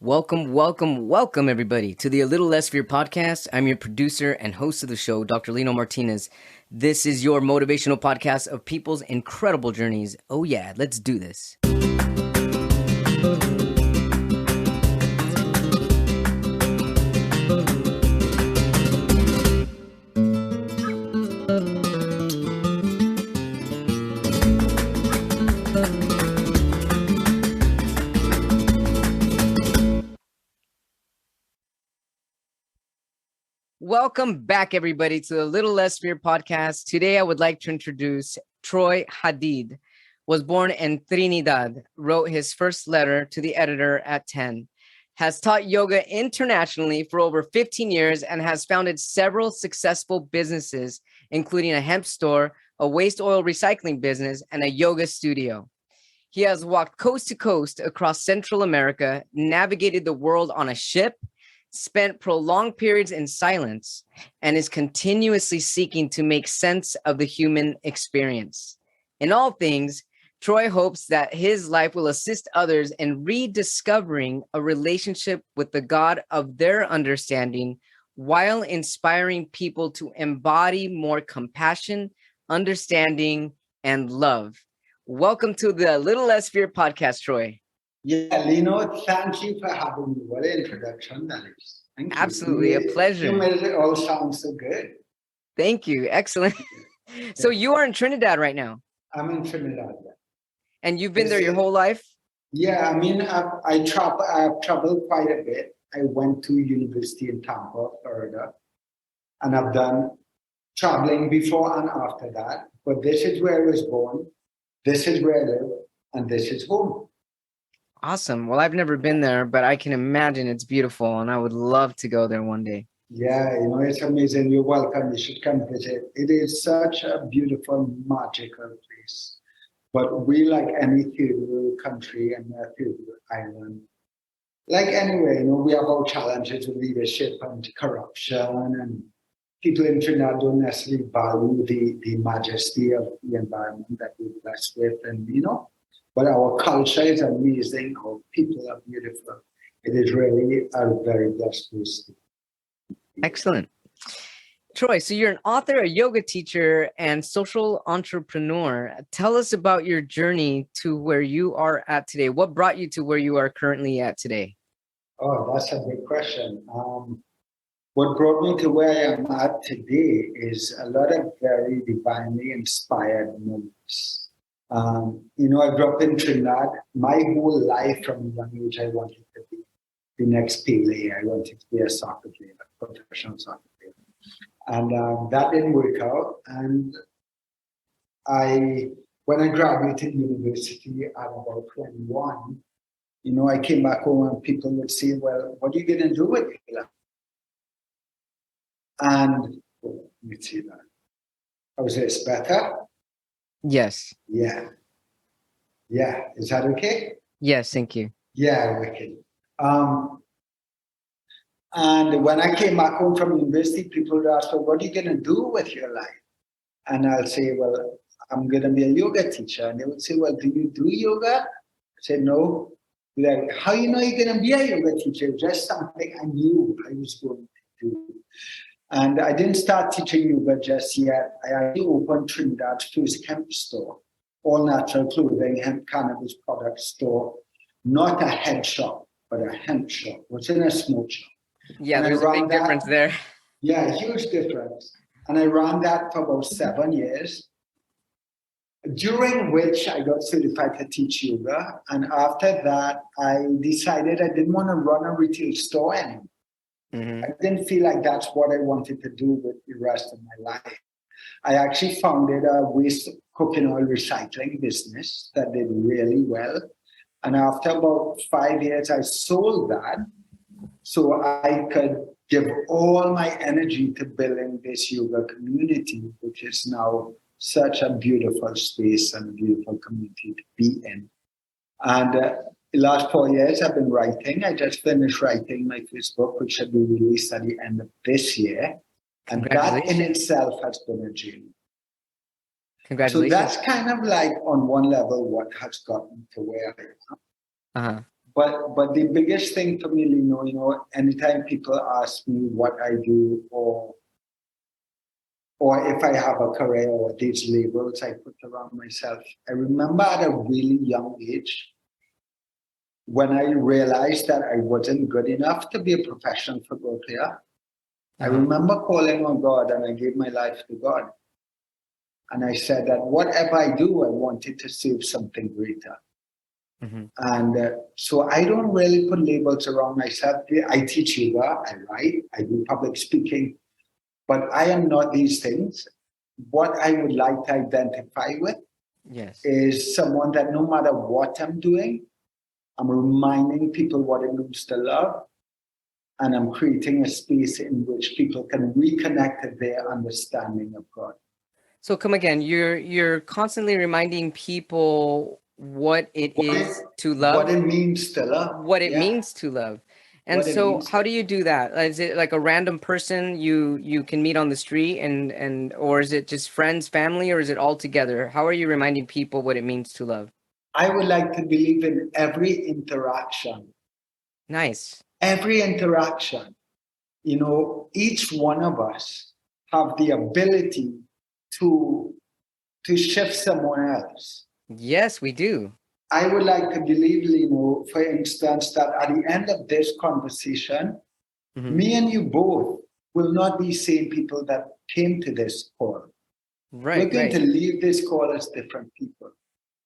Welcome, everybody, to the A Little Less Fear podcast. I'm your producer and host of the show, Dr. Lino Martinez. This is your motivational podcast of people's incredible journeys. Oh yeah, let's do this. Welcome back, everybody, to the Little Less Fear podcast. Today, I would like to introduce Troy Hadeed. Was born in Trinidad, wrote his first letter to the editor at 10, has taught yoga internationally for over 15 years, and has founded several successful businesses, including a hemp store, a waste oil recycling business, and a yoga studio. He has walked coast to coast across Central America, navigated the world on a ship, spent prolonged periods in silence, and is continuously seeking to make sense of the human experience. In all things, Troy hopes that his life will assist others in rediscovering a relationship with the God of their understanding while inspiring people to embody more compassion, understanding, and love. Welcome to the Little Less Fear podcast, Troy. Yeah, Lino, thank you for having me. What an introduction that is. Thank you. Absolutely, a pleasure. You made it all sound so good. Thank you. Excellent. So you are in Trinidad right now? I'm in Trinidad. Yeah. And you've been there your whole life? Yeah, I mean, I've traveled quite a bit. I went to university in Tampa, Florida, and I've done traveling before and after that. But this is where I was born, this is where I live, and this is home. Awesome. Well, I've never been there, but I can imagine it's beautiful, and I would love to go there one day. Yeah, it's amazing. You're welcome. You should come visit. It is such a beautiful, magical place. But we, like any third world country and a third world island, like anyway, we have our challenges with leadership and corruption, and people in Trinidad don't necessarily value the majesty of the environment that we're blessed with, and But our culture is amazing. Our people are beautiful. It is really a very blessed place. Excellent. Troy, so you're an author, a yoga teacher, and social entrepreneur. Tell us about your journey to where you are at today. What brought you to where you are currently at today? Oh, that's a good question. What brought me to where I am at today is a lot of very divinely inspired moments. I grew up in Trinidad. My whole life from a young age, I wanted to be the next Pele. I wanted to be a soccer player, a professional soccer player. And that didn't work out. And when I graduated university at about 21, I came back home and people would say, well, what are you going to do with it? And let me see that. I was this better? Yes. Yeah. Is that okay? Yes, thank you. Yeah, wicked. And when I came back home from university, people would ask, well, what are you going to do with your life? And I'll say, well, I'm going to be a yoga teacher. And they would say, well, do you do yoga? I said, no. Like, how you're going to be a yoga teacher? Just something I knew I was going to do. And I didn't start teaching yoga just yet. I actually opened Trinidad's first hemp store, all natural clothing, hemp cannabis product store, not a head shop, but a hemp shop. What's in a smoke shop. Yeah, there's a big difference there. Yeah, huge difference. And I ran that for about 7 years, during which I got certified to teach yoga. And after that, I decided I didn't want to run a retail store anymore. Mm-hmm. I didn't feel like that's what I wanted to do with the rest of my life. I actually founded a waste cooking oil recycling business that did really well. And after about 5 years, I sold that so I could give all my energy to building this yoga community, which is now such a beautiful space and a beautiful community to be in. And the last 4 years I've been writing. I just finished writing my first book, which should be released at the end of this year. And that in itself has been a journey. Congratulations. So that's kind of like on one level what has gotten to where I am. Uh-huh. But the biggest thing for me, anytime people ask me what I do or if I have a career or these labels I put around myself, I remember at a really young age when I realized that I wasn't good enough to be a professional football player. I remember calling on God and I gave my life to God. And I said that whatever I do, I wanted to serve something greater. And so I don't really put labels around myself. I teach yoga, I write, I do public speaking, but I am not these things. What I would like to identify with is someone that no matter what I'm doing, I'm reminding people what it means to love, and I'm creating a space in which people can reconnect their understanding of God. So come again, you're constantly reminding people what it is to love. What it means to love. What it means to love. And so how do you do that? Is it like a random person you can meet on the street and or is it just friends, family, or is it all together? How are you reminding people what it means to love? I would like to believe in every interaction. Nice. Every interaction. Each one of us have the ability to shift someone else. Yes, we do. I would like to believe, for instance, that at the end of this conversation, me and you both will not be same people that came to this call. Right. We're going to leave this call as different people.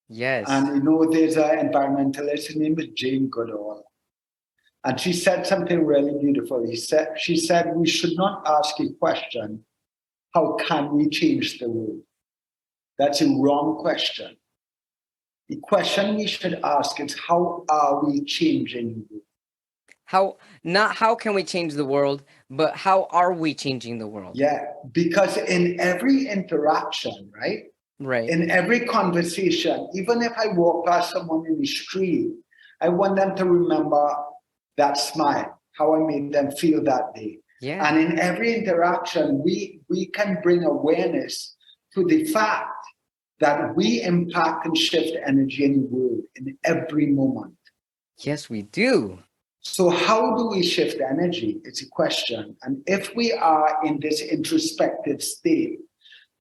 Yes. And there's an environmentalist, her name is Jane Goodall. And she said something really beautiful. She said, we should not ask a question, how can we change the world? That's a wrong question. The question we should ask is, how are we changing the world? Not how can we change the world, but how are we changing the world? Yeah, because in every interaction, right? In every conversation, even if I walk past someone in the street, I want them to remember that smile, how I made them feel that day. Yeah. And in every interaction, we can bring awareness to the fact that we impact and shift energy in the world in every moment. Yes, we do. So how do we shift energy? It's a question. And if we are in this introspective state,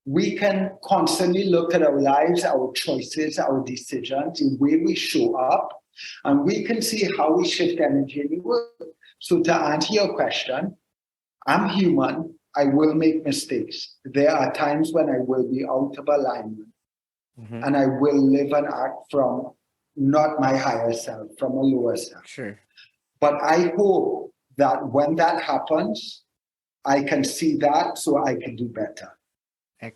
we can constantly look at our lives, our choices, our decisions, the way we show up, and we can see how we shift energy in the world. So to answer your question, I'm human. I will make mistakes. There are times when I will be out of alignment. And I will live and act from not my higher self, from a lower self. Sure. But I hope that when that happens, I can see that so I can do better.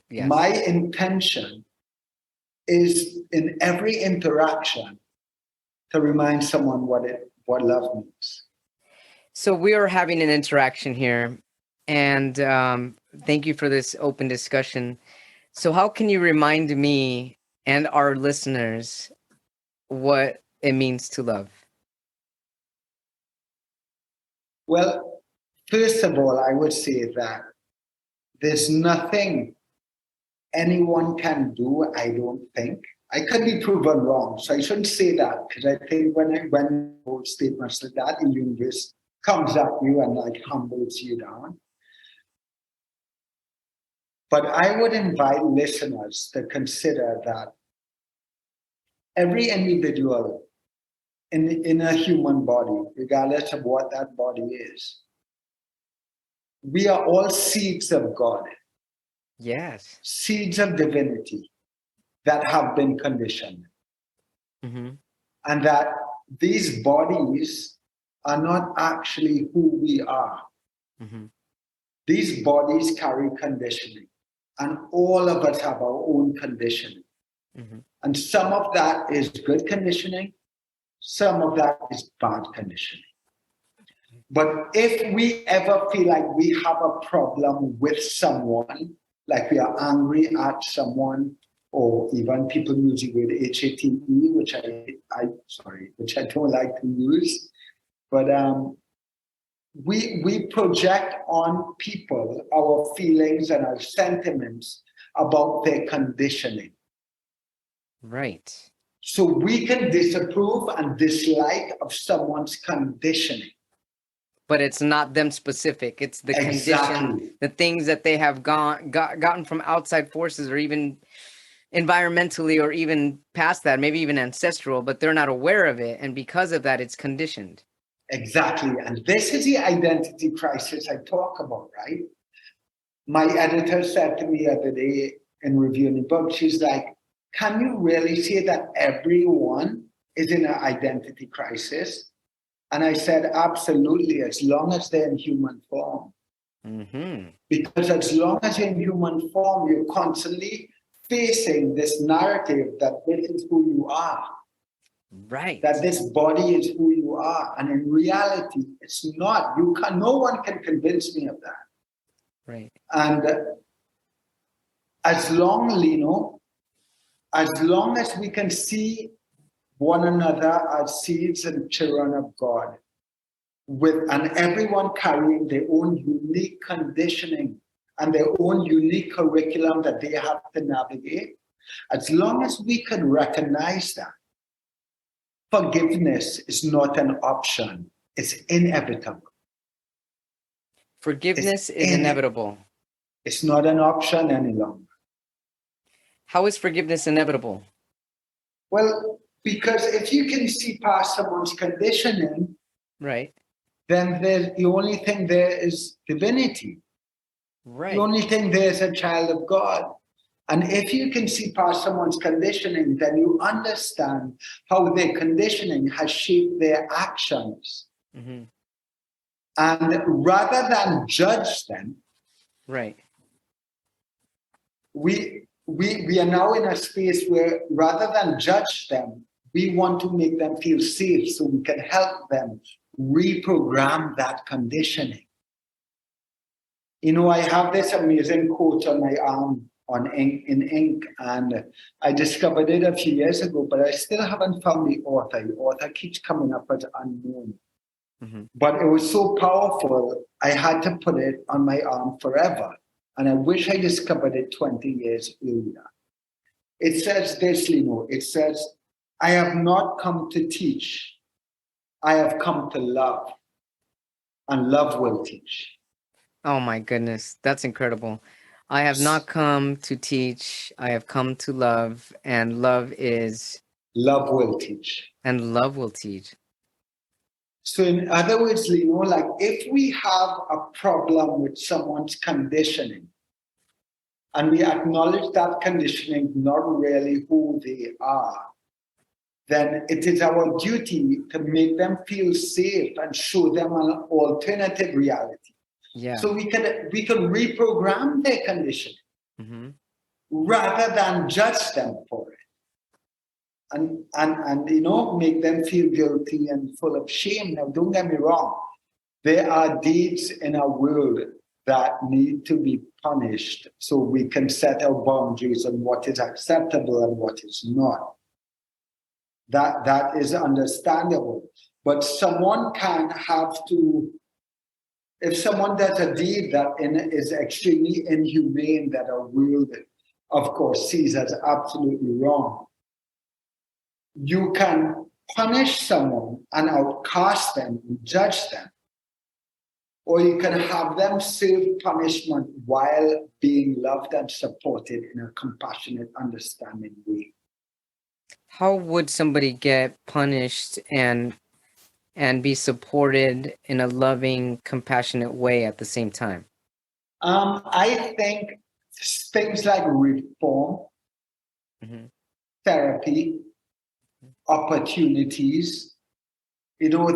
Yes. My intention is in every interaction to remind someone what love means. So we are having an interaction here, and thank you for this open discussion. So how can you remind me and our listeners what it means to love? Well, first of all, I would say that there's nothing anyone can do, I don't think. I could be proven wrong, so I shouldn't say that, because I think when statements like that, the universe comes at you and humbles you down. But I would invite listeners to consider that every individual in a human body, regardless of what that body is, we are all seeds of God. Yes. Seeds of divinity that have been conditioned. And that these bodies are not actually who we are. These bodies carry conditioning. And all of us have our own conditioning. And some of that is good conditioning. Some of that is bad conditioning. But if we ever feel like we have a problem with someone, like we are angry at someone, or even people use the word HATE, which I don't like to use, but we project on people our feelings and our sentiments about their conditioning. Right. So we can disapprove and dislike of someone's conditioning. But it's not them specific. It's the condition, the things that they have gotten from outside forces, or even environmentally, or even past that, maybe even ancestral, but they're not aware of it. And because of that, it's conditioned. Exactly. And this is the identity crisis I talk about, right? My editor said to me the other day in reviewing the book, she's like, can you really say that everyone is in an identity crisis? And I said, absolutely, as long as they're in human form. Mm-hmm. Because as long as you're in human form, you're constantly facing this narrative that this is who you are. Right. That this body is who you are. And in reality, it's not. No one can convince me of that. Right. And as long, Lino, as long as we can see one another as seeds and children of God, and everyone carrying their own unique conditioning and their own unique curriculum that they have to navigate, as long as we can recognize that, forgiveness is not an option, it's inevitable. Forgiveness is inevitable. It's not an option any longer. How is forgiveness inevitable? Well, because if you can see past someone's conditioning, right, then the only thing there is divinity. Right. The only thing there is a child of God. And if you can see past someone's conditioning, then you understand how their conditioning has shaped their actions. Mm-hmm. And rather than judge them, right, we are now in a space where rather than judge them, we want to make them feel safe so we can help them reprogram that conditioning. You know, I have this amazing quote on my arm in ink, and I discovered it a few years ago, but I still haven't found the author. The author keeps coming up as unknown. Mm-hmm. But it was so powerful, I had to put it on my arm forever. And I wish I discovered it 20 years earlier. It says this, Lino. It says, I have not come to teach. I have come to love. And love will teach. Oh my goodness. That's incredible. I have not come to teach. I have come to love. And love is... Love will teach. And love will teach. So in other words, Lino, like if we have a problem with someone's conditioning, and we acknowledge that conditioning not really who they are, then it is our duty to make them feel safe and show them an alternative reality. Yeah. So we can reprogram their conditioning, mm-hmm. rather than judge them for it. And you know, make them feel guilty and full of shame. Now, don't get me wrong. There are deeds in our world that need to be punished so we can set our boundaries on what is acceptable and what is not. That is understandable. But someone can have to, if someone does a deed that is extremely inhumane, that our world, of course, sees as absolutely wrong, you can punish someone and outcast them and judge them. Or you can have them serve punishment while being loved and supported in a compassionate, understanding way. How would somebody get punished and be supported in a loving, compassionate way at the same time? I think things like reform, mm-hmm. therapy, opportunities. You know,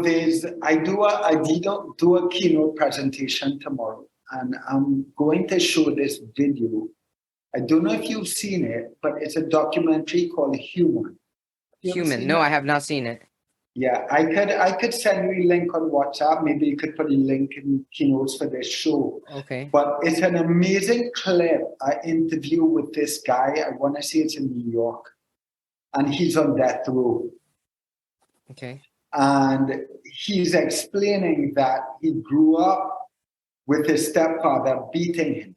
I do a keynote presentation tomorrow, and I'm going to show this video. I don't know if you've seen it, but it's a documentary called Human. Human? No, I have not seen it. Yeah, I could send you a link on WhatsApp. Maybe you could put a link in keynotes for this show. Okay. But it's an amazing clip. I interview with this guy. I want to say it's in New York, and he's on death row. Okay. And he's explaining that he grew up with his stepfather beating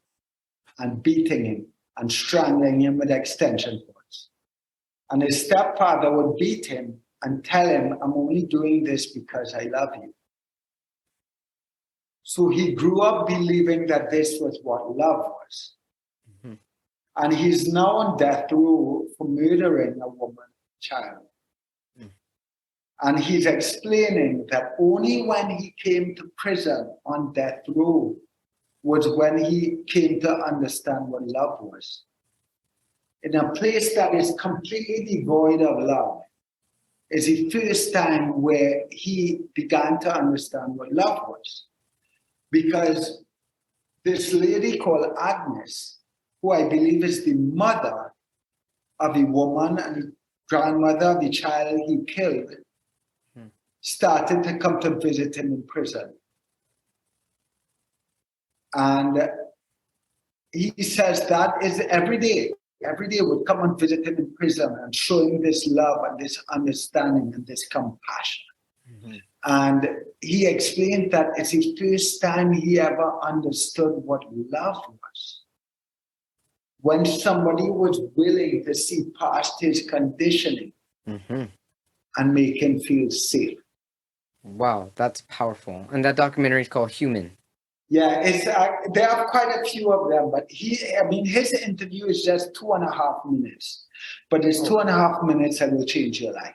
him and strangling him with extension cords. And his stepfather would beat him and tell him, I'm only doing this because I love you. So he grew up believing that this was what love was. Mm-hmm. And he's now on death row for murdering a woman, child. Mm-hmm. And he's explaining that only when he came to prison on death row was when he came to understand what love was. In a place that is completely devoid of love, is the first time where he began to understand what love was. Because this lady called Agnes, who I believe is the mother of the woman and the grandmother of the child he killed, started to come to visit him in prison. And he says that is every day would come and visit him in prison and show him this love and this understanding and this compassion. Mm-hmm. And he explained that it's the first time he ever understood what love was. When somebody was willing to see past his conditioning mm-hmm. and make him feel safe. Wow, that's powerful. And that documentary is called Human. Yeah, it's there are quite a few of them, but his interview is just 2.5 minutes. But it's 2.5 minutes that will change your life.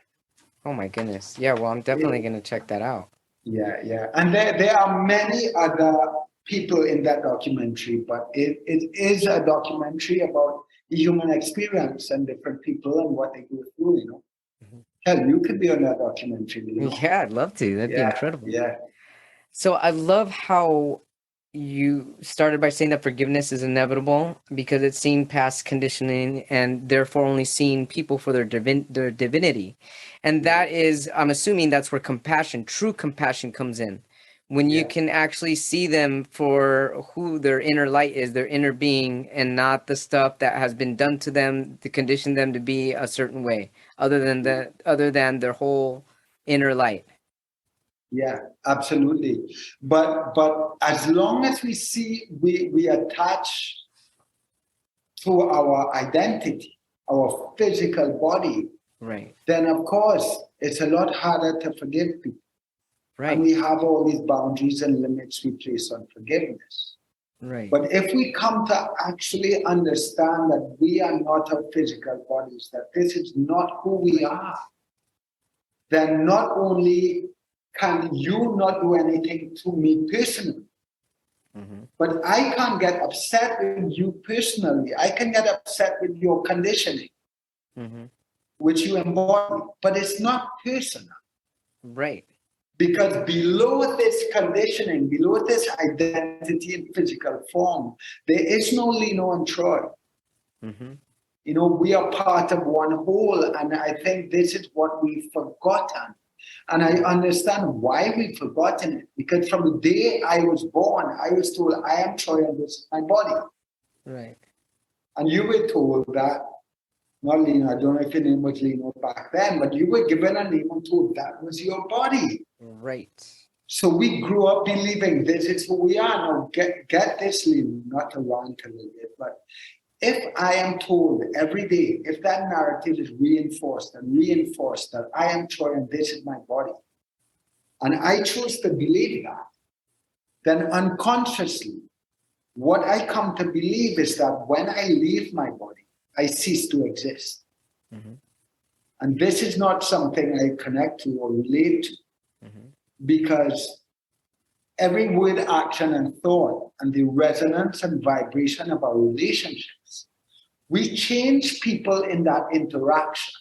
Oh my goodness. Yeah, well, I'm definitely going to check that out. Yeah. And there are many other people in that documentary, but it is a documentary about the human experience and different people and what they go through, Mm-hmm. Hell, you could be on that documentary, Yeah, I'd love to. That'd be incredible. Yeah. So I love how you started by saying that forgiveness is inevitable because it's seeing past conditioning and therefore only seeing people for their divinity. And that is, I'm assuming that's where true compassion comes in. When you can actually see them for who their inner light is, their inner being, and not the stuff that has been done to them to condition them to be a certain way, other than their whole inner light. Yeah, absolutely. But as long as we attach to our identity, our physical body, right, then of course it's a lot harder to forgive people. Right. And we have all these boundaries and limits we place on forgiveness. Right. But if we come to actually understand that we are not our physical bodies, that this is not who we are, then not only can you not do anything to me personally, mm-hmm. but I can't get upset with you personally. I can get upset with your conditioning, mm-hmm. which you embody, but it's not personal. Right. Because below this conditioning, below this identity in physical form, there is no Lino and Troy. Mm-hmm. We are part of one whole, and I think this is what we've forgotten. And I understand why we've forgotten it. Because from the day I was born, I was told, I am Troy and this is my body. Right. And you were told that, not Lino, I don't know if your name was Lino back then, but you were given a name and told that was your body. Right. So we grew up believing this is who we are. Now get this, Lino, not to rant a little bit, but if I am told every day, if that narrative is reinforced that I am Troy and this is my body, and I choose to believe that, then unconsciously, what I come to believe is that when I leave my body, I cease to exist. Mm-hmm. And this is not something I connect to or relate to, mm-hmm. because every word, action, and thought, and the resonance and vibration of our relationships, we change people in that interaction.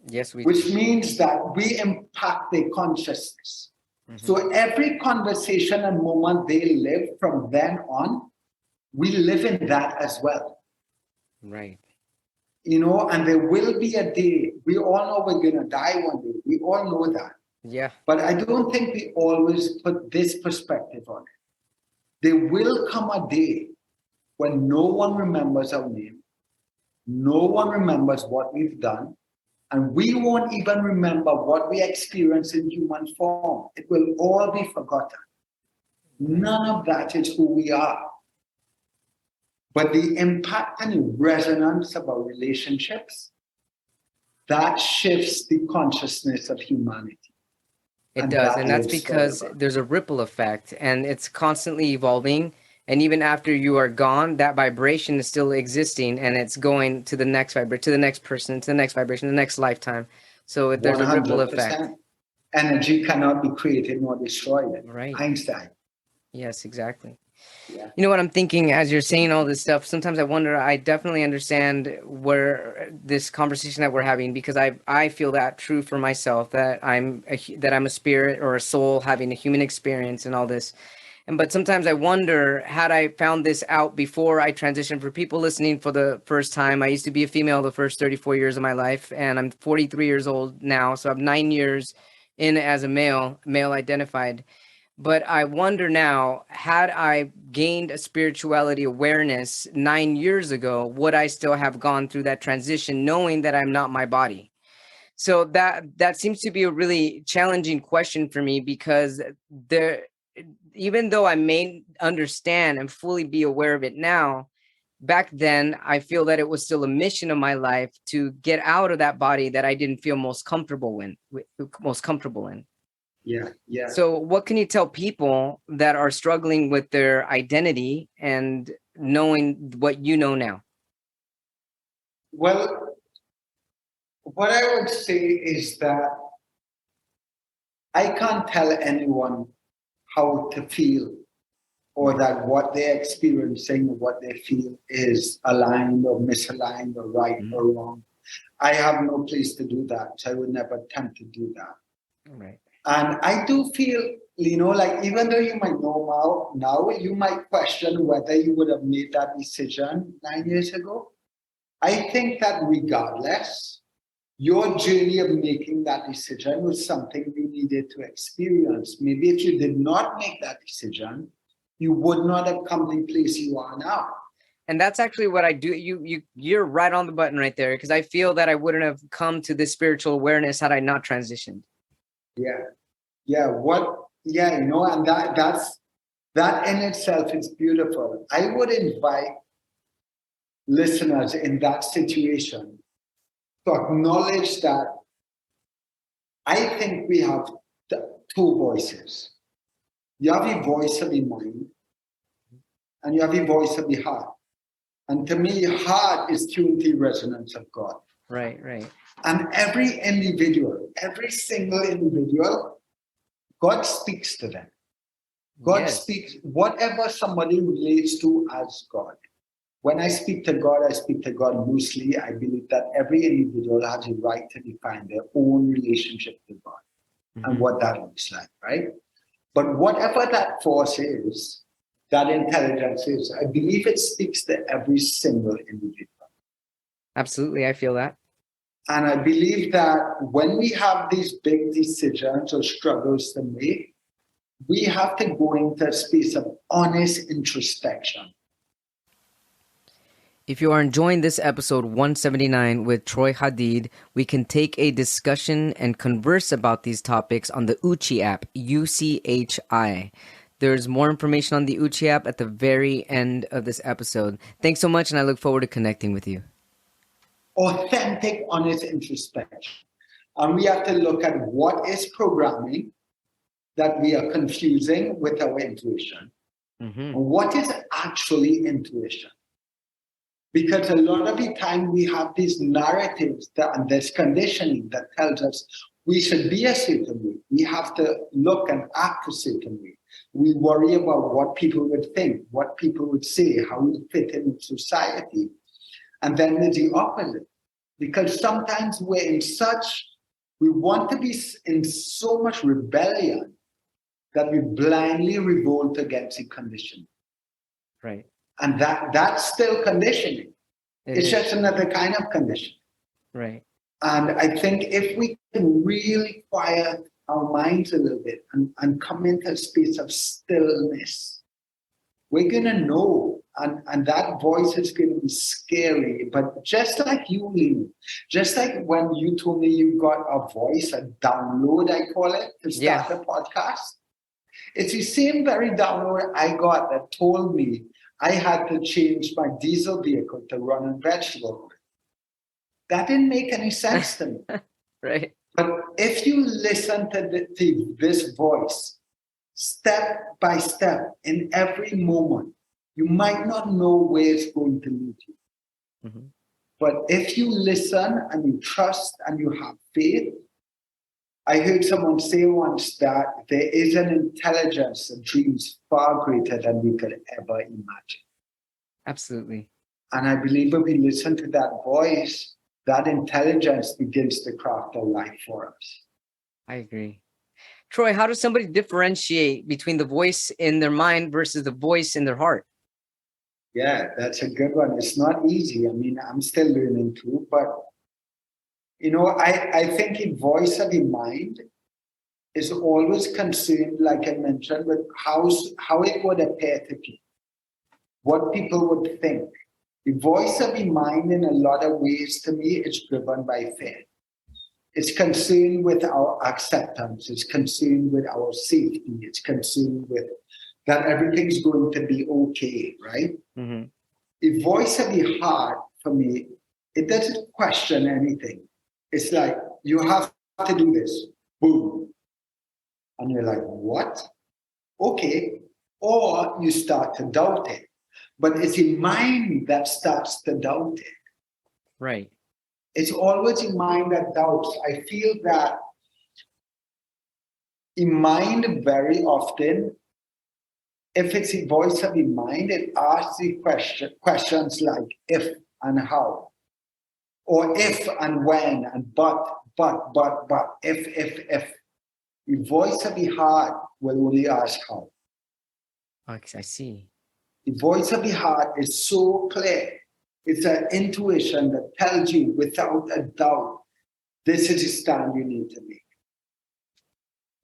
Yes, we which do. Means that we impact their consciousness. Mm-hmm. So every conversation and moment they live from then on, we live in that as well. Right. And there will be a day, we all know we're going to die one day. We all know that. Yeah. But I don't think we always put this perspective on it. There will come a day when no one remembers our name, no one remembers what we've done, and we won't even remember what we experienced in human form. It will all be forgotten. None of that is who we are. But the impact and resonance of our relationships that shifts the consciousness of humanity. It does. And that's because there's a ripple effect and it's constantly evolving. And even after you are gone, that vibration is still existing and it's going to the next vibration, to the next person, to the next vibration, the next lifetime. So there's a ripple effect. Energy cannot be created nor destroyed. Right. Einstein. Yes, exactly. Yeah. You know what I'm thinking as you're saying all this stuff? Sometimes I wonder, I definitely understand where this conversation that we're having, because I feel that true for myself, that I'm a spirit or a soul having a human experience and all this. But sometimes I wonder, had I found this out before I transitioned, for people listening for the first time, I used to be a female the first 34 years of my life, and I'm 43 years old now. So I'm 9 years in as a male identified. But I wonder now, had I gained a spirituality awareness 9 years ago, would I still have gone through that transition knowing that I'm not my body? So that seems to be a really challenging question for me, because even though I may understand and fully be aware of it now, back then I feel that it was still a mission of my life to get out of that body that I didn't feel most comfortable in. Yeah. So what can you tell people that are struggling with their identity and knowing what you know now? Well, what I would say is that I can't tell anyone how to feel, or that what they're experiencing or what they feel is aligned or misaligned or right or wrong. I have no place to do that. So I would never attempt to do that. Right. And I do feel, like even though you might know now, you might question whether you would have made that decision 9 years ago. I think that regardless, your journey of making that decision was something you needed to experience. Maybe if you did not make that decision, you would not have come to the place you are now. And that's actually what I do. You're right on the button right there, because I feel that I wouldn't have come to this spiritual awareness had I not transitioned. Yeah. And that in itself is beautiful. I would invite listeners in that situation to acknowledge that I think we have two voices. You have a voice of the mind, and you have a voice of the heart. And to me, heart is tuned to the resonance of God. Right. And every single individual, God speaks to them. God speaks whatever somebody relates to as God. When I speak to God loosely. I believe that every individual has a right to define their own relationship to God and what that looks like, right? But whatever that force is, that intelligence is, I believe it speaks to every single individual. Absolutely, I feel that. And I believe that when we have these big decisions or struggles to make, we have to go into a space of honest introspection. If you are enjoying this episode 179 with Troy Hadeed, we can take a discussion and converse about these topics on the Uchi app, UCHI. There's more information on the Uchi app at the very end of this episode. Thanks so much, and I look forward to connecting with you. Authentic, honest introspection. And we have to look at what is programming that we are confusing with our intuition. And what is actually intuition? Because a lot of the time we have these narratives and this conditioning that tells us we should be a certain way. We have to look and act a certain way. We worry about what people would think, what people would say, how we fit in society. And then there's the opposite. Because sometimes we want to be in so much rebellion that we blindly revolt against the conditioning. Right. And that's still conditioning. It's just another kind of conditioning. Right. And I think if we can really quiet our minds a little bit and come into a space of stillness, we're going to know. And that voice is going to be scary. But just like you, Lino, just like when you told me you got a voice, a download, I call it, to start a podcast, it's the same very download I got that told me I had to change my diesel vehicle to run on vegetable oil. That didn't make any sense to me. Right. But if you listen to this voice, step by step, in every moment, you might not know where it's going to lead you. Mm-hmm. But if you listen and you trust and you have faith, I heard someone say once that there is an intelligence that dreams far greater than we could ever imagine. Absolutely. And I believe if we listen to that voice, that intelligence begins to craft a life for us. I agree. Troy, how does somebody differentiate between the voice in their mind versus the voice in their heart? Yeah, that's a good one. It's not easy. I mean, I'm still learning too, but I think a voice of the mind is always concerned, like I mentioned, with how it would appear to people, what people would think. The voice of the mind, in a lot of ways, to me, is driven by fear. It's concerned with our acceptance. It's concerned with our safety. It's concerned with that everything's going to be okay, right? Mm-hmm. The voice of the heart, for me, it doesn't question anything. It's like, you have to do this. Boom. And you're like, what? Okay. Or you start to doubt it. But it's the mind that starts to doubt it. Right. It's always the mind that doubts. I feel that the mind very often, if it's the voice of the mind, it asks the questions like if and how. Or if and when and but, if. The voice of the heart will only ask how. Okay, I see. The voice of the heart is so clear. It's an intuition that tells you without a doubt, this is the stand you need to make.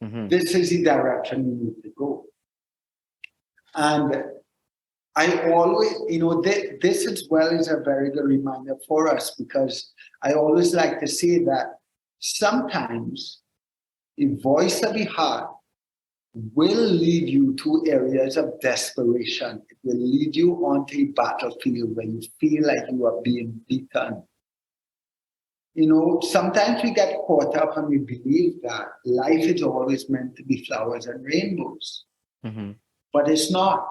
Mm-hmm. This is the direction you need to go. And I always, this as well is a very good reminder for us, because I always like to say that sometimes the voice of the heart will lead you to areas of desperation. It will lead you onto a battlefield where you feel like you are being beaten. Sometimes we get caught up and we believe that life is always meant to be flowers and rainbows. Mm-hmm. But it's not.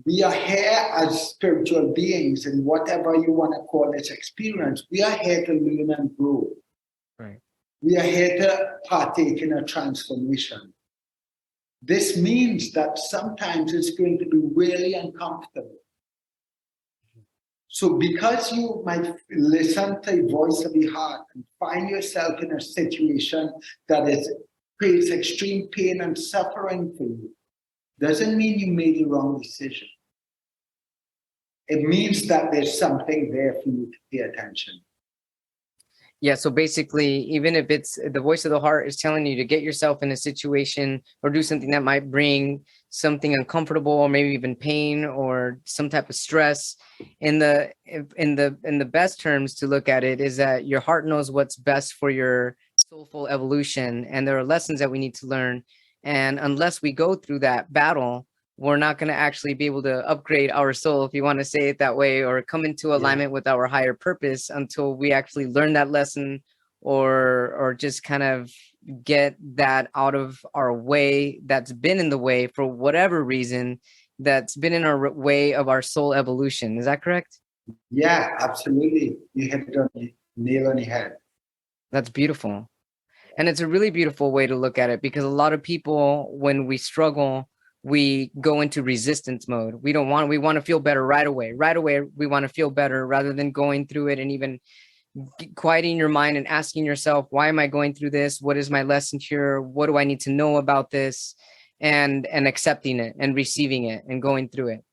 We are here as spiritual beings, and whatever you want to call this experience, we are here to learn and grow. Right. We are here to partake in a transformation. This means that sometimes it's going to be really uncomfortable. So because you might listen to the voice of the heart and find yourself in a situation that creates extreme pain and suffering for you, doesn't mean you made the wrong decision. It means that there's something there for you to pay attention. Yeah, so basically, even if it's the voice of the heart is telling you to get yourself in a situation or do something that might bring something uncomfortable or maybe even pain or some type of stress, in the best terms to look at it is that your heart knows what's best for your soulful evolution, and there are lessons that we need to learn. And unless we go through that battle, we're not going to actually be able to upgrade our soul, if you want to say it that way, or come into alignment with our higher purpose until we actually learn that lesson or just kind of get that out of our way that's been in the way for whatever reason that's been in our way of our soul evolution. Is that correct? Yeah, absolutely. You hit it on the nail on the head. That's beautiful. And it's a really beautiful way to look at it, because a lot of people, when we struggle, we go into resistance mode. We want to feel better right away. Right away, we want to feel better rather than going through it and even quieting your mind and asking yourself, why am I going through this? What is my lesson here? What do I need to know about this? And accepting it and receiving it and going through it.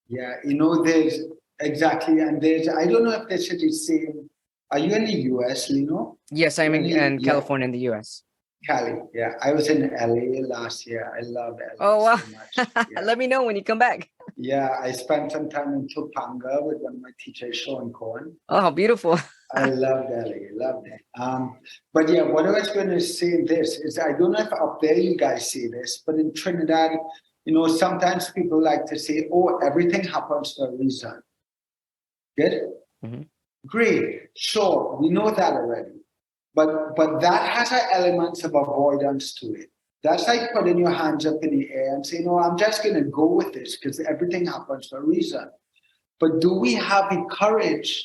Yeah, there's exactly. And I don't know if this is the same. Are you in the US, Lino? Yes, I'm in California, in the US. Cali, yeah. I was in LA last year. I love LA so much. Yeah. Let me know when you come back. Yeah, I spent some time in Topanga with one of my teachers, Sean Cohen. Oh, how beautiful. I loved LA, loved it. But yeah, what I was going to say this is, I don't know if up there you guys see this, but in Trinidad, sometimes people like to say, oh, everything happens for a reason. Good? Mm-hmm. Great, sure, we know that already. But that has elements of avoidance to it. That's like putting your hands up in the air and saying, no, I'm just going to go with this because everything happens for a reason. But do we have the courage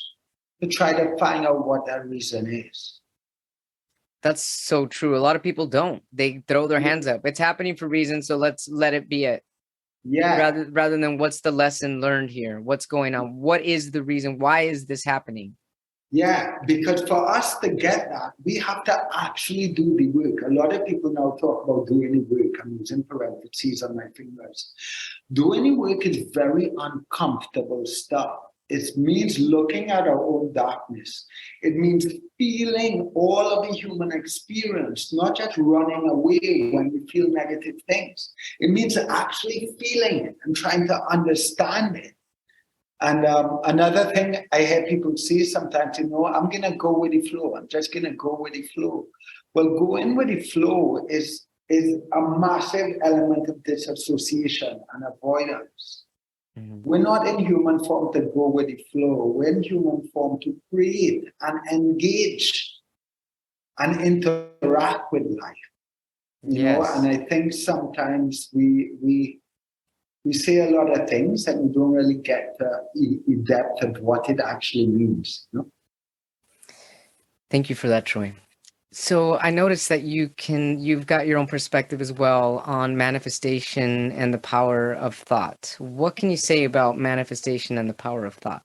to try to find out what that reason is? That's so true. A lot of people don't. They throw their hands up. It's happening for reasons, so let's let it be it. Yeah. Rather than what's the lesson learned here? What's going on? What is the reason? Why is this happening? Yeah, because for us to get that, we have to actually do the work. A lot of people now talk about doing the work. I'm using parentheses on my fingers. Doing the work is very uncomfortable stuff. It means looking at our own darkness. It means feeling all of the human experience, not just running away when we feel negative things. It means actually feeling it and trying to understand it. And another thing I hear people say sometimes, I'm going to go with the flow. I'm just going to go with the flow. Well, going with the flow is a massive element of disassociation and avoidance. Mm-hmm. We're not in human form to go with the flow. We're in human form to create and engage and interact with life. You know, and I think sometimes we say a lot of things and we don't really get the depth of what it actually means. You know? Thank you for that, Troy. So I noticed that you've got your own perspective as well on manifestation and the power of thought. What can you say about manifestation and the power of thought?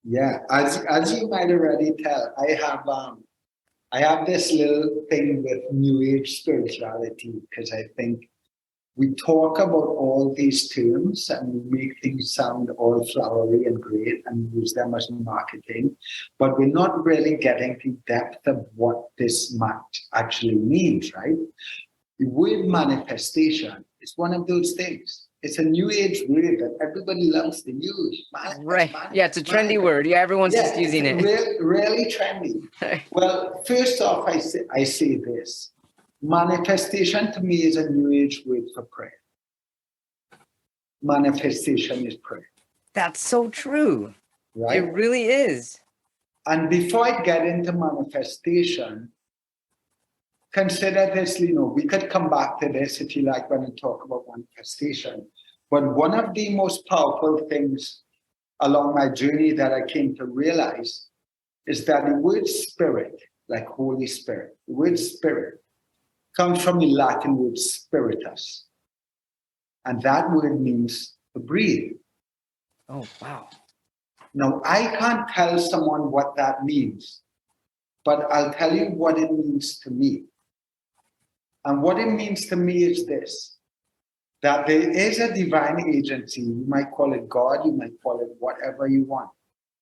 Yeah, as you might already tell, I have this little thing with New Age spirituality because I think we talk about all these terms and we make things sound all flowery and great and use them as marketing, but we're not really getting the depth of what this actually means, right? The word manifestation is one of those things. It's a new age word that everybody loves to use. Right. Yeah, it's a trendy word. Yeah, everyone's just using it. Really trendy. Well, first off, I say this. Manifestation to me is a new age word for prayer. Manifestation is prayer. That's so true. Right? It really is. And before I get into manifestation, consider this, we could come back to this if you like when we talk about manifestation. But one of the most powerful things along my journey that I came to realize is that the word spirit, like Holy Spirit, the word spirit, comes from the Latin word spiritus. And that word means to breathe. Oh, wow. Now, I can't tell someone what that means, but I'll tell you what it means to me. And what it means to me is this, that there is a divine agency, you might call it God, you might call it whatever you want,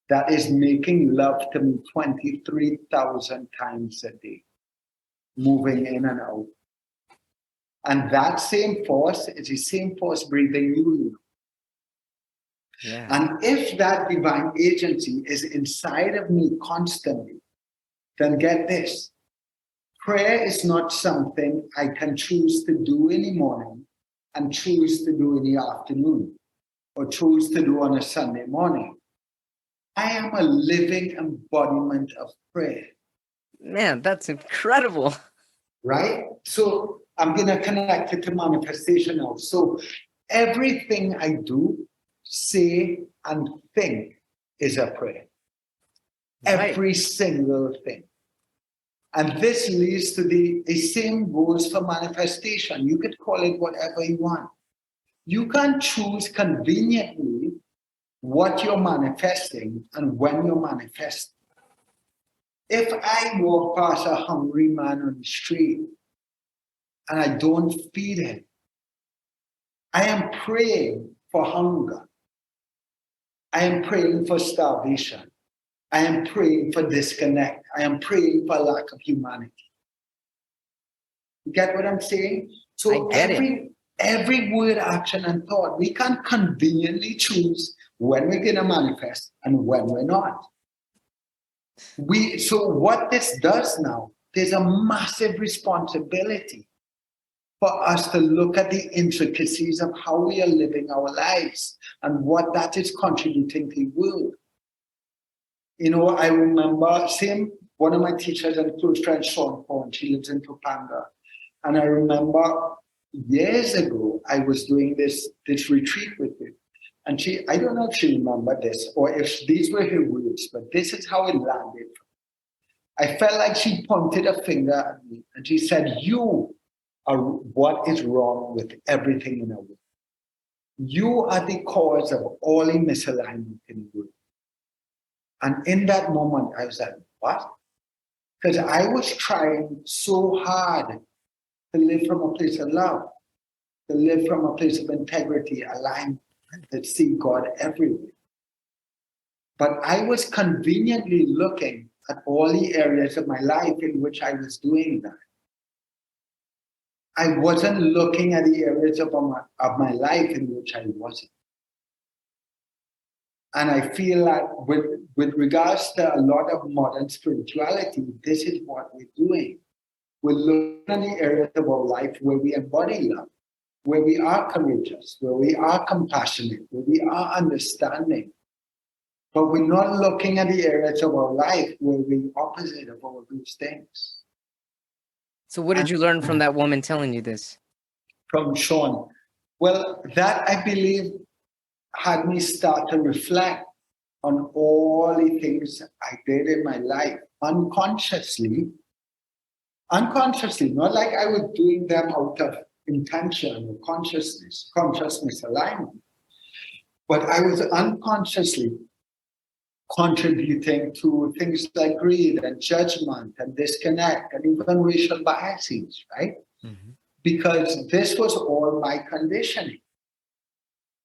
that is making love to me 23,000 times a day, moving in and out. And that same force is the same force breathing you. Yeah. And if that divine agency is inside of me constantly, then get this. Prayer is not something I can choose to do in the morning and choose to do in the afternoon or choose to do on a Sunday morning. I am a living embodiment of prayer. Man, that's incredible. Right? So I'm going to connect it to manifestation now. So everything I do, say, and think is a prayer. Right. Every single thing. And this leads to the same goes for manifestation. You could call it whatever you want. You can choose conveniently what you're manifesting and when you're manifesting. If I walk past a hungry man on the street and I don't feed him, I am praying for hunger. I am praying for starvation. I am praying for disconnect. I am praying for lack of humanity. You get what I'm saying? So every word, action, and thought, we can conveniently choose when we're going to manifest and when we're not. So what this does now, there's a massive responsibility for us to look at the intricacies of how we are living our lives and what that is contributing to the world. I remember one of my teachers and close friend, Sean Paul, she lives in Topanga. And I remember years ago, I was doing this retreat with her. And I don't know if she remembered this or if these were her words, but this is how it landed. I felt like she pointed a finger at me and she said, "You are what is wrong with everything in the world. You are the cause of all the misalignment in the world." And in that moment, I was like, what? Because I was trying so hard to live from a place of love, to live from a place of integrity, alignment, to see God everywhere. But I was conveniently looking at all the areas of my life in which I was doing that. I wasn't looking at the areas of my life in which I wasn't. And I feel that with regards to a lot of modern spirituality, this is what we're doing. We're looking at the areas of our life where we embody love, where we are courageous, where we are compassionate, where we are understanding. But we're not looking at the areas of our life where we're opposite of all those things. So what did you learn from that woman telling you this? From Sean. Well, that I believe had me start to reflect on all the things I did in my life unconsciously, not like I was doing them out of intention or consciousness alignment, but I was unconsciously contributing to things like greed and judgment and disconnect and even racial biases, right? Mm-hmm. Because this was all my conditioning.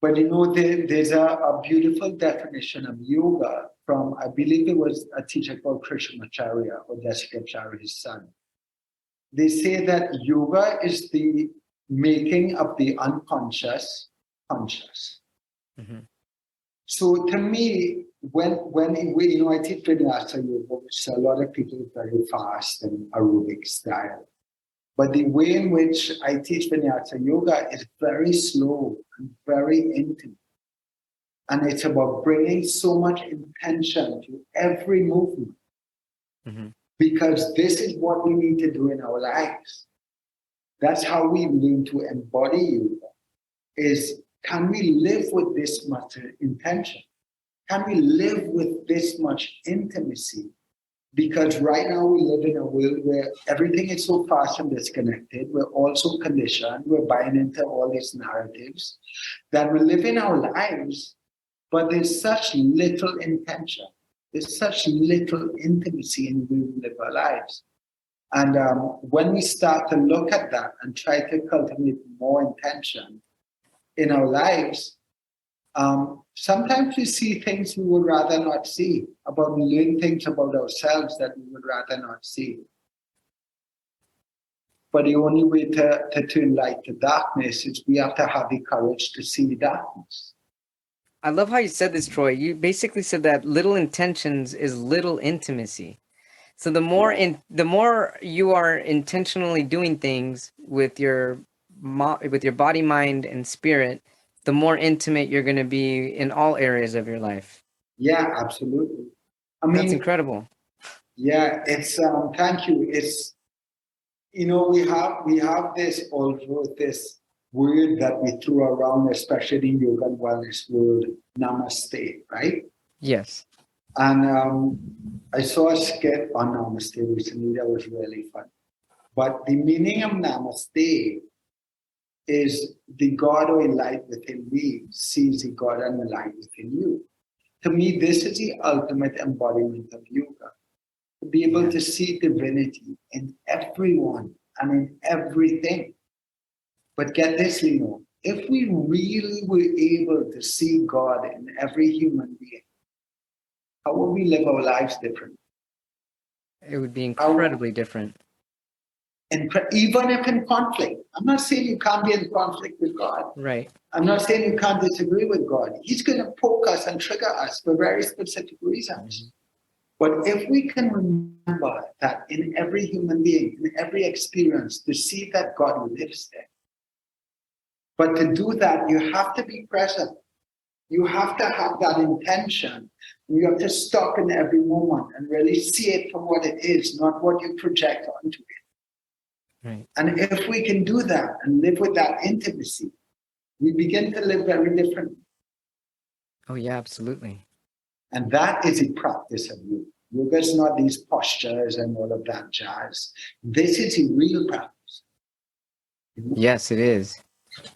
But there's a beautiful definition of yoga from, I believe it was a teacher called Krishnamacharya or Desikacharya's son. They say that yoga is the making of the unconscious conscious. Mm-hmm. So to me, when I teach vinyasa yoga, which a lot of people are very fast and aerobic style. But the way in which I teach vinyasa yoga is very slow and very intimate. And it's about bringing so much intention to every movement. Mm-hmm. Because this is what we need to do in our lives. That's how we learn to embody yoga. Is, can we live with this much intention? Can we live with this much intimacy? Because right now we live in a world where everything is so fast and disconnected. We're also conditioned. We're buying into all these narratives that we live in our lives, but there's such little intention. There's such little intimacy in the way we live our lives. And when we start to look at that and try to cultivate more intention in our lives, sometimes we see things we would rather not see, learn things about ourselves that we would rather not see. But the only way to turn light to darkness is we have to have the courage to see the darkness. I love how you said this, Troy. You basically said that little intentions is little intimacy. So the more you are intentionally doing things with your body, mind, and spirit, the more intimate you're going to be in all areas of your life. Yeah, absolutely. That's incredible. Yeah, it's thank you. It's we have this word that we threw around, especially in yoga and wellness world, namaste, right? Yes. And I saw a skit on namaste recently that was really fun. But the meaning of namaste is the God or light within me sees the God and the light within you. To me, this is the ultimate embodiment of yoga. To be able to see divinity in everyone and in everything. But get this, if we really were able to see God in every human being, how would we live our lives differently? It would be incredibly different. Even if in conflict. I'm not saying you can't be in conflict with God. Right. I'm not saying you can't disagree with God. He's going to poke us and trigger us for very specific reasons. Mm-hmm. But if we can remember that in every human being, in every experience, to see that God lives there. But to do that, you have to be present. You have to have that intention. You have to stop in every moment and really see it for what it is, not what you project onto it. Right. And if we can do that and live with that intimacy, we begin to live very differently. Oh, yeah, absolutely. And that is a practice of yoga. Yoga is not these postures and all of that jazz. This is a real practice. Yes, it is.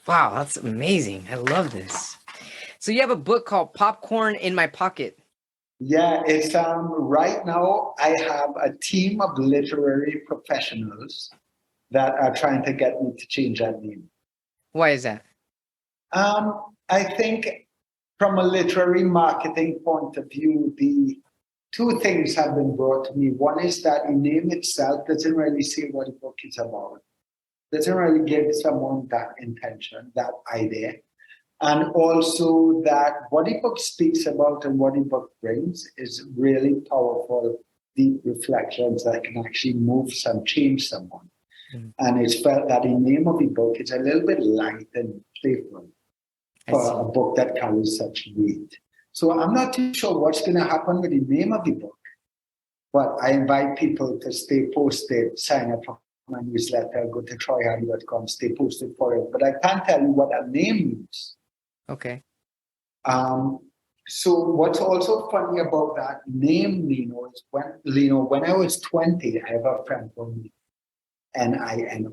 Wow, that's amazing. I love this. So you have a book called Popcorn in My Pocket. Yeah, it's right now I have a team of literary professionals that are trying to get me to change that name. Why is that? I think from a literary marketing point of view, the two things have been brought to me. One is that the name itself doesn't really say what the book is about. Doesn't really give someone that intention, that idea. And also that what the book speaks about and what the book brings is really powerful, deep reflections that can actually move change someone. Mm-hmm. And it's felt that the name of the book is a little bit light and playful for a book that carries such weight. So I'm not too sure what's going to happen with the name of the book, but I invite people to stay posted, sign up for my newsletter, go to troyhadeed.com, stay posted for it. But I can't tell you what that name means. Okay. So what's also funny about that name, Lino, is when I was 20, I have a friend called me, Nino.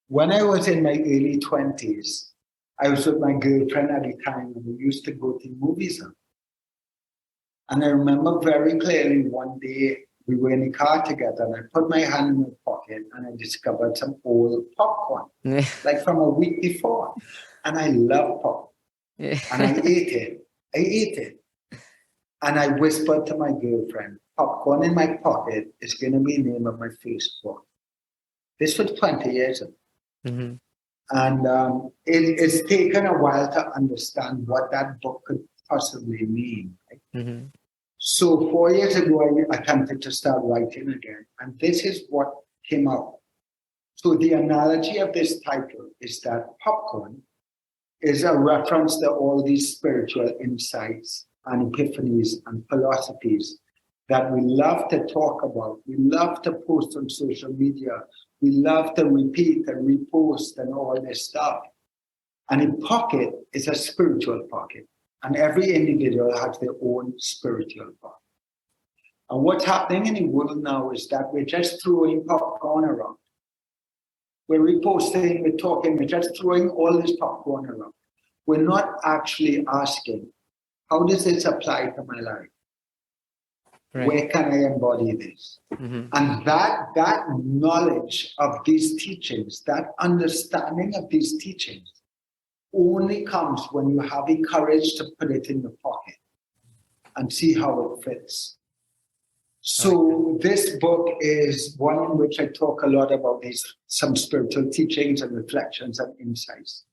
When I was in my early 20s, I was with my girlfriend at the time, and we used to go to movies. And I remember very clearly one day we were in the car together, and I put my hand in my pocket, and I discovered some old popcorn, like from a week before. And I love popcorn. And I ate it. And I whispered to my girlfriend, popcorn in my pocket is going to be the name of my first book. This was 20 years ago. Mm-hmm. And it's taken a while to understand what that book could possibly mean. Right? Mm-hmm. So 4 years ago, I attempted to start writing again. And this is what came out. So the analogy of this title is that popcorn is a reference to all these spiritual insights and epiphanies and philosophies that we love to talk about. We love to post on social media. We love to repeat and repost and all this stuff. And a pocket is a spiritual pocket. And every individual has their own spiritual pocket. And what's happening in the world now is that we're just throwing popcorn around. We're reposting, we're talking, we're just throwing all this popcorn around. We're not actually asking, how does this apply to my life? Right. Where can I embody this? Mm-hmm. And that knowledge of these teachings, that understanding of these teachings, only comes when you have the courage to put it in your pocket and see how it fits. So this book is one in which I talk a lot about some spiritual teachings and reflections and insights.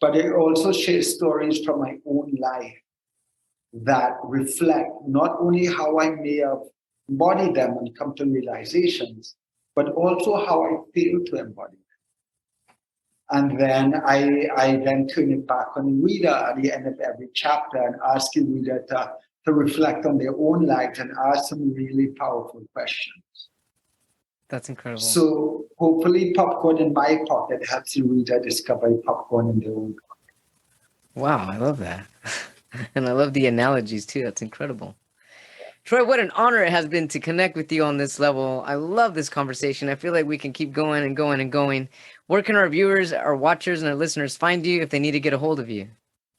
But I also share stories from my own life that reflect not only how I may have embodied them and come to realizations, but also how I feel to embody them. And then I then turn it back on the reader at the end of every chapter and ask the reader to reflect on their own lives and ask some really powerful questions. That's incredible. So hopefully popcorn in my pocket helps the reader discover popcorn in their own pocket. Wow, I love that. And I love the analogies too. That's incredible. Troy, what an honor it has been to connect with you on this level. I love this conversation. I feel like we can keep going and going and going. Where can our viewers, our watchers, and our listeners find you if they need to get a hold of you?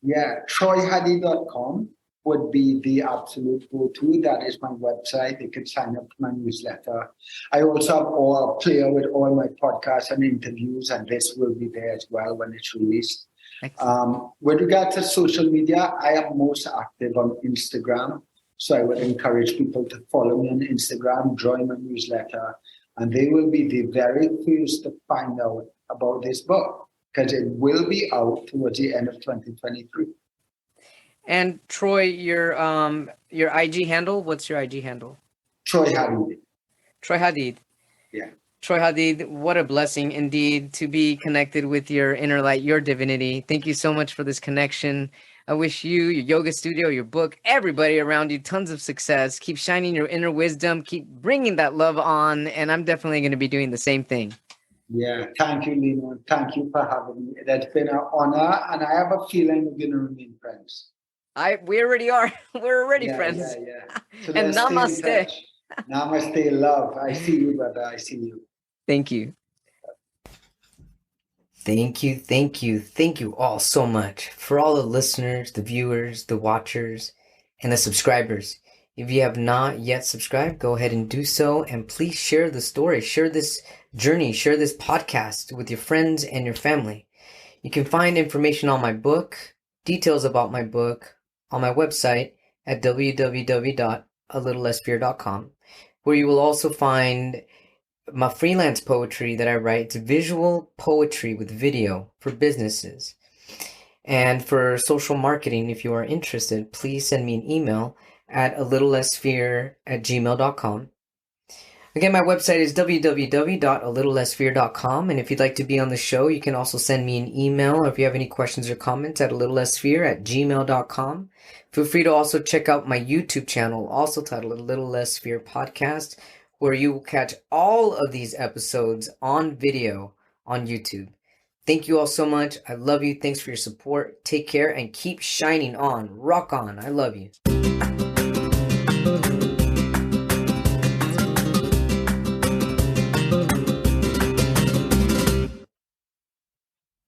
Yeah, troyhadeed.com would be the absolute go-to. That is my website. You can sign up for my newsletter. I also have a player with all my podcasts and interviews, and this will be there as well when it's released. With regard to social media, I am most active on Instagram. So I would encourage people to follow me on Instagram, join my newsletter, and they will be the very first to find out about this book because it will be out towards the end of 2023. And Troy, your IG handle, what's your IG handle? Troy Hadeed. Troy Hadeed. Yeah. Troy Hadeed, what a blessing indeed to be connected with your inner light, your divinity. Thank you so much for this connection. I wish you, your yoga studio, your book, everybody around you, tons of success. Keep shining your inner wisdom. Keep bringing that love on. And I'm definitely going to be doing the same thing. Yeah, thank you, Lino. Thank you for having me. That's been an honor, and I have a feeling we're going to remain friends. We already are. We're already friends. Yeah. So and let's namaste. Stay in touch. Namaste, love. I see you, brother. I see you. Thank you. Thank you all so much for all the listeners, the viewers, the watchers, and the subscribers. If you have not yet subscribed, go ahead and do so. And please share the story, share this journey, share this podcast with your friends and your family. You can find information on my book, details about my book on my website at www.alittlessfear.com, where you will also find my freelance poetry that I write. It's visual poetry with video for businesses. And for social marketing, if you are interested, please send me an email at alittlessfear@gmail.com. Again, my website is www.alittlessfear.com. And if you'd like to be on the show, you can also send me an email, or if you have any questions or comments, at alittlessfear@gmail.com. Feel free to also check out my YouTube channel, also titled A Little Less Fear Podcast, where you will catch all of these episodes on video on YouTube. Thank you all so much. I love you. Thanks for your support. Take care and keep shining on. Rock on. I love you.